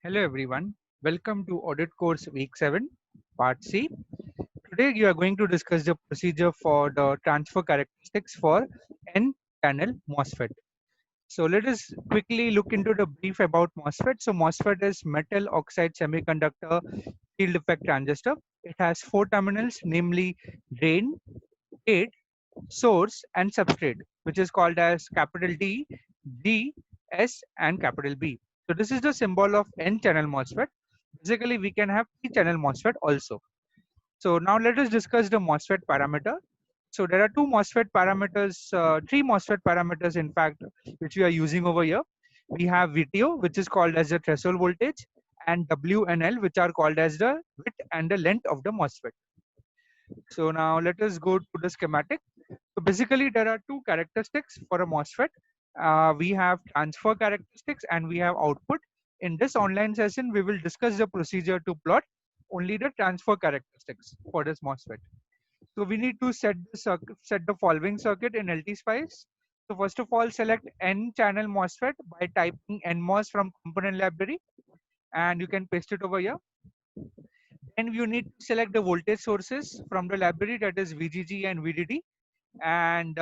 Hello everyone, welcome to Audit Course Week 7, Part C. Today you are going to discuss the procedure for the transfer characteristics for N-channel MOSFET. So let us quickly look into the brief about MOSFET. So MOSFET is metal oxide semiconductor field effect transistor. It has four terminals, namely drain, gate, source and substrate, which is called as capital D, G, S and capital B. So this is the symbol of N-channel MOSFET. Basically, we can have P-channel MOSFET also. So now let us discuss the MOSFET parameter. So there are three MOSFET parameters in fact, which we are using over here. We have VTO, which is called as the threshold voltage, and W and L, which are called as the width and the length of the MOSFET. So now let us go to the schematic. So basically, there are two characteristics for a MOSFET. We have transfer characteristics and we have output. In this online session, we will discuss the procedure to plot only the transfer characteristics for this MOSFET. So we need to set the following circuit in LT-SPICE. So first of all, select N-channel MOSFET by typing NMOS from component library, and you can paste it over here. Then you need to select the voltage sources from the library, that is VGG and VDD. And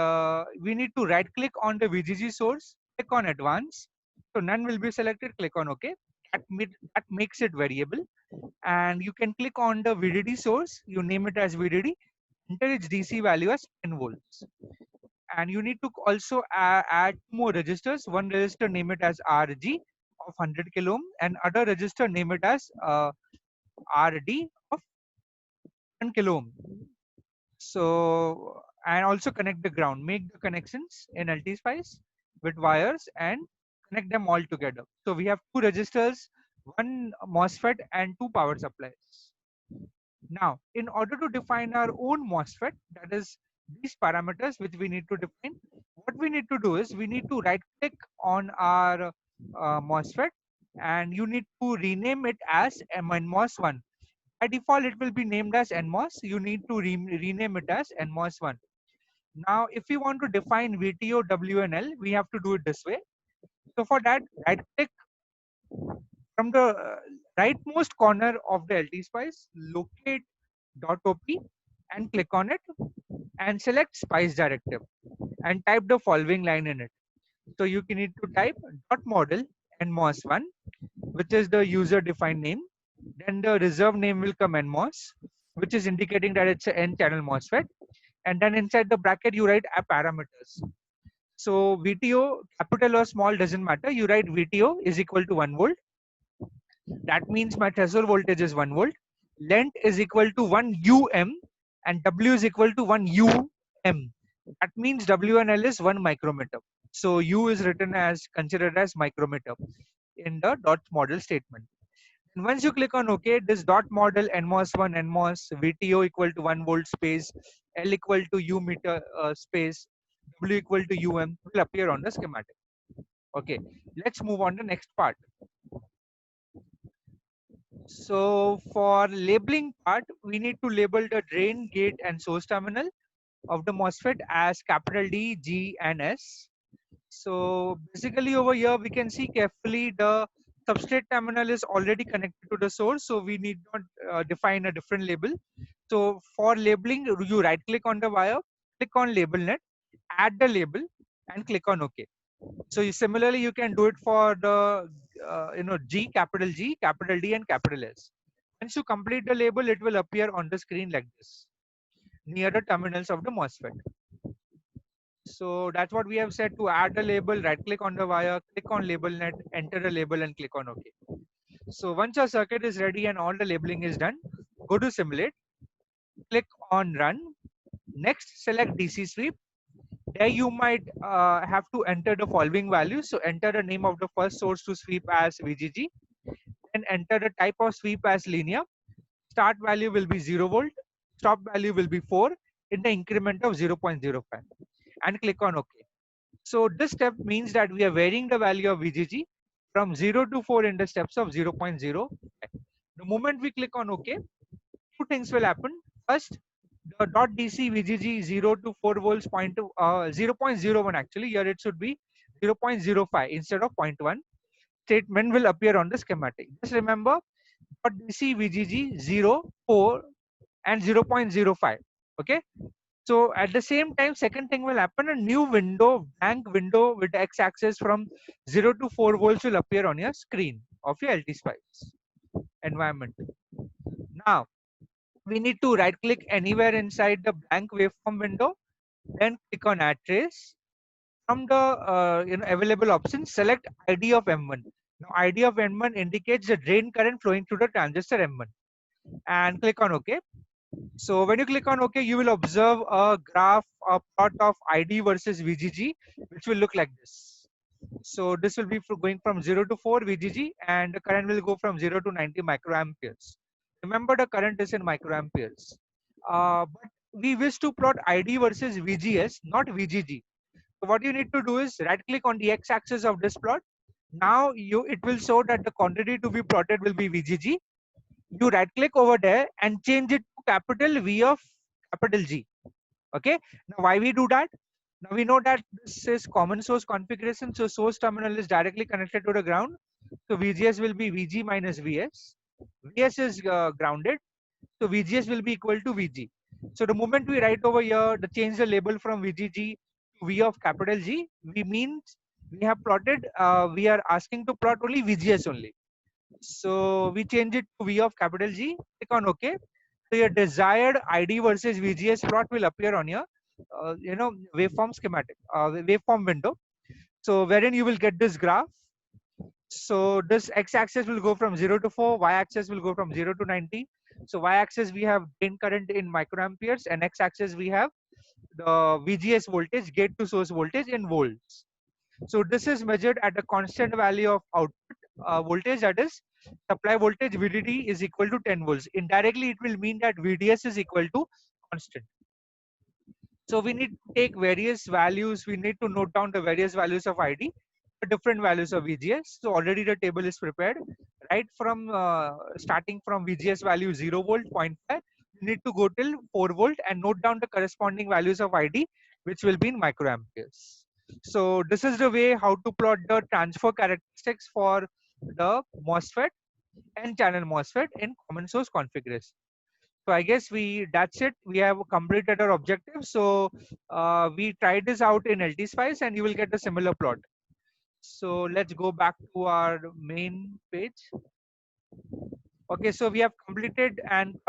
we need to right click on the VGG source, click on advance. So none will be selected, click on OK. That makes it variable. And you can click on the VDD source, you name it as VDD, enter its DC value as 10 volts. And you need to also add more registers. One register, name it as RG of 100 kilo ohm, and other register, name it as RD of 10 kilo ohm. So, and also connect the ground, make the connections in LT-SPICE with wires and connect them all together. So we have two registers, one MOSFET and two power supplies. Now, in order to define our own MOSFET, that is these parameters which we need to define, what we need to do is we need to right click on our MOSFET and you need to rename it as NMOS1. By default, it will be named as NMOS. You need to rename it as NMOS1. Now, if we want to define VTO, W, and L, we have to do it this way. So for that, right click from the rightmost corner of the LT-SPICE, locate .op and click on it and select SPICE directive and type the following line in it. So you can need to type .model NMOS1, which is the user defined name. Then the reserve name will come NMOS, which is indicating that it's an N-channel MOSFET. And then inside the bracket, you write a parameters. So VTO, capital or small, doesn't matter. You write VTO is equal to 1 volt. That means my threshold voltage is 1 volt. Length is equal to 1 UM and W is equal to 1 UM. That means W and L is 1 micrometer. So U is written as considered as micrometer in the dot model statement. And once you click on OK, this dot model NMOS1 NMOS VTO equal to 1 volt space, L equal to U meter space, W equal to UM will appear on the schematic. Okay, let's move on to the next part. So for labeling part, we need to label the drain, gate and source terminal of the MOSFET as capital D, G and S. So basically over here, we can see carefully the substrate terminal is already connected to the source. So we need not define a different label. So for labeling, you right click on the wire, click on label net, add the label and click on OK. So similarly, you can do it for the G, capital D and capital S. Once you complete the label, it will appear on the screen like this near the terminals of the MOSFET. So that's what we have said. To add a label, right click on the wire, click on label net, enter the label and click on OK. So once your circuit is ready and all the labeling is done, go to simulate, click on run. Next, select DC sweep. There you might have to enter the following values. So enter the name of the first source to sweep as VGG, and enter the type of sweep as linear. Start value will be 0 volt, stop value will be 4 in the increment of 0.05 and click on OK. So this step means that we are varying the value of VGG from 0 to 4 in the steps of 0.0. The moment we click on OK, two things will happen. First, the .dc VGG 0 to 4 volts 0.01 actually, here it should be 0.05 instead of 0.1. statement will appear on the schematic. Just remember DC VGG 0, 4 and 0.05. Okay. So at the same time, second thing will happen, a new window, blank window with x-axis from 0 to 4 volts will appear on your screen of your LTSpice environment. Now, we need to right click anywhere inside the blank waveform window, then click on add trace. From the available options, select ID of M1. Now, ID of M1 indicates the drain current flowing through the transistor M1, and click on OK. So when you click on OK, you will observe a graph, a plot of ID versus VGG, which will look like this. So this will be going from 0 to 4 VGG, and the current will go from 0 to 90 microamperes. Remember, the current is in microamperes. But we wish to plot ID versus VGS, not VGG. So what you need to do is right click on the x-axis of this plot. Now it will show that the quantity to be plotted will be VGG. You right click over there and change it to capital V of capital G. Okay. Now why we do that? Now we know that this is common source configuration. So source terminal is directly connected to the ground. So VGS will be VG minus VS. VS is grounded. So VGS will be equal to VG. So the moment we write over here, the change the label from VGG to V of capital G, we means we have plotted, we are asking to plot only VGS only. So we change it to V of capital G, click on OK. So your desired ID versus VGS plot will appear on your waveform schematic, waveform window. So wherein you will get this graph. So this x-axis will go from 0 to 4, y-axis will go from 0 to 90. So y-axis we have drain current in microamperes, and x-axis we have the VGS voltage, gate to source voltage in volts. So this is measured at a constant value of output voltage, that is supply voltage VDD is equal to 10 volts. Indirectly, it will mean that VDS is equal to constant. So we need to take various values. We need to note down the various values of ID, the different values of VGS. So already the table is prepared. Right from starting from VGS value 0 volt, 0.5, you need to go till 4 volt and note down the corresponding values of ID, which will be in microamperes. So this is the way how to plot the transfer characteristics for the MOSFET and channel MOSFET in common source configuration. So I guess that's it. We have completed our objective. So we tried this out in LTSpice and you will get a similar plot. So let's go back to our main page. Okay, so we have completed and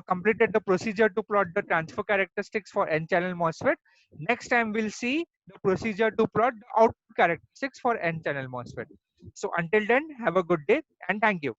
completed the procedure to plot the transfer characteristics for N-channel MOSFET. Next time we'll see the procedure to plot the output characteristics for N-channel MOSFET. So until then, have a good day and thank you.